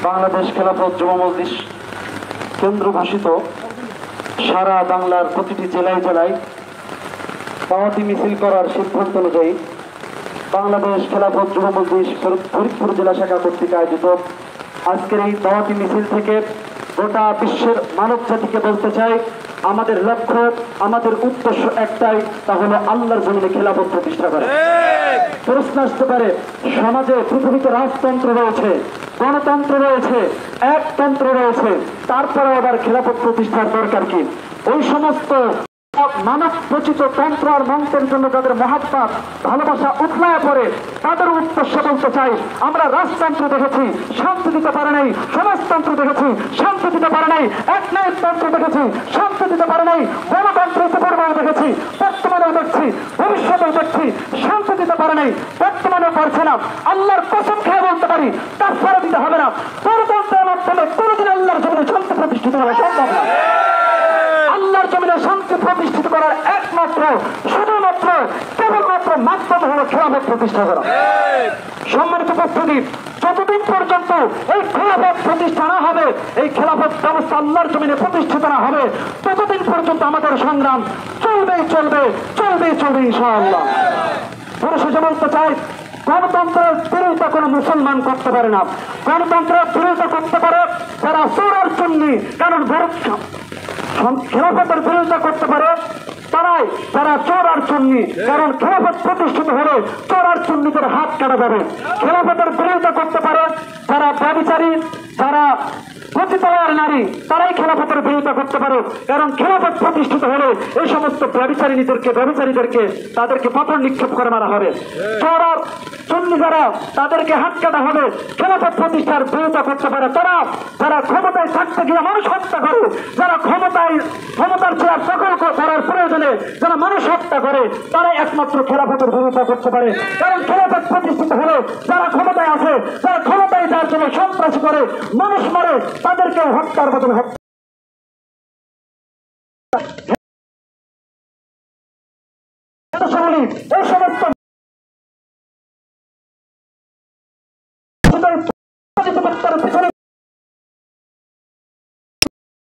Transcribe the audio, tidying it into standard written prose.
বাংলাদেশ খেলাফত যুব মজলিস কেন্দ্র ঘোষিত সারা বাংলার প্রতিটি জেলায় জেলায় দাওয়াতি মিছিল করার সিদ্ধান্ত অনুযায়ী বাংলাদেশ খেলাফত যুব মজলিস ফরিদপুর জেলা শাখা কর্তৃক আয়োজিত আজকের এই দাওয়াতি মিছিল থেকে গোটা বিশ্বের মানব জাতিকে বলতে চাই, আমাদের লক্ষ্য, আমাদের উদ্দেশ্য একটাই, তা হলো আল্লাহর জমিনে খেলাফত প্রতিষ্ঠা করা। প্রশ্ন আসতে পারে, সমাজে পৃথিবীতে রাজতন্ত্র রয়েছে, গণতন্ত্র রয়েছে, একতন্ত্র রয়েছে, তারপরে আবার খেলাফত প্রতিষ্ঠার দরকার কি? ওই সমস্ত মানব রচিত তন্ত্র আর মন্ত্রের জন্য যাদের মহাব্বত ভালোবাসা উঠলায় পড়ে, তাদের উদ্দেশ্য বলতে চাই, আমরা রাজতন্ত্র দেখেছি, শান্তি দিতে পারে নাই, সমাজতন্ত্র দেখেছি, শান্তি দিতে পারে নাই, একনায়কতন্ত্র দেখেছি, শান্তি দিতে পারে নাই, গণতন্ত্র পূর্বেও দেখেছি, বর্তমানেও দেখছি, ভবিষ্যতেও দেখছি, শান্তি দিতে পারে নাই, বর্তমানেও পারছে না। আল্লাহর কসম খেয়ে বলতে পারি, তার ফলে দিতে হবে না। গণতন্ত্রের মাধ্যমে কোনোদিন আল্লাহর জমিনে শান্তি প্রতিষ্ঠিত করা সম্ভব না। আল্লাহর জমিনে শান্তি প্রতিষ্ঠিত করার একমাত্র, শুধুমাত্র, কেবলমাত্র মাধ্যম হলো খেলাফত প্রতিষ্ঠা করা। সম্মানিত উপস্থিতি, যতদিন পর্যন্ত এই খেলাফত প্রতিষ্ঠা না হবে, এই খেলাফত ব্যবস্থা আল্লাহর জমিনে প্রতিষ্ঠিত না হবে, ততদিন পর্যন্ত আমাদের সংগ্রাম চলবেই চলবে, চলবেই চলবে ইনশাআল্লাহ। পরিশেষে বলতে চাই, গণতন্ত্রের বিরোধিতা কোনো মুসলমান করতে পারে না। গণতন্ত্রের বিরোধিতা করতে পারে যারা চোরার চুন্নি, কারণ খেলাফতের বিরোধিতা করতে পারে তারাই যারা চোর আর চুন্নি, কারণ খেলাফত প্রতিষ্ঠিত হলে চোর আর চুন্নিদের হাত কাটা যাবে। খেলাফতের বিরোধিতা করতে পারে যারা ব্যভিচারী, যারা পতিতালয়ের নারী, তারাই খেলাফতের বিরোধিতা করতে পারে, কারণ খেলাফত প্রতিষ্ঠিত হলে এই সমস্ত ব্যভিচারীদেরকে তাদেরকে পাথর নিক্ষেপ করে মারা হবে। চোর আর চুন্নি যারা, তাদেরকে হাত কাটা হবে। খেলাফত প্রতিষ্ঠার বিরোধিতা করতে পারে তারা যারা ক্ষমতায় থাকতে গিয়ে মানুষ হত্যা করে, যারা ক্ষমতার চেয়ার দখল করার প্রয়োজনে যারা মানুষ হত্যা করে, তারাই একমাত্র খেলাফতের বিরোধিতা করতে পারে। কারণ খেলাফত প্রতিষ্ঠিত হলে যারা ক্ষমতায় আছে, যারা ক্ষমতায় যাওয়ার জন্য সন্ত্রাসী করে, মানুষ মারে, তাদেরকে হত্যার বদলে হত্যা এই সমস্ত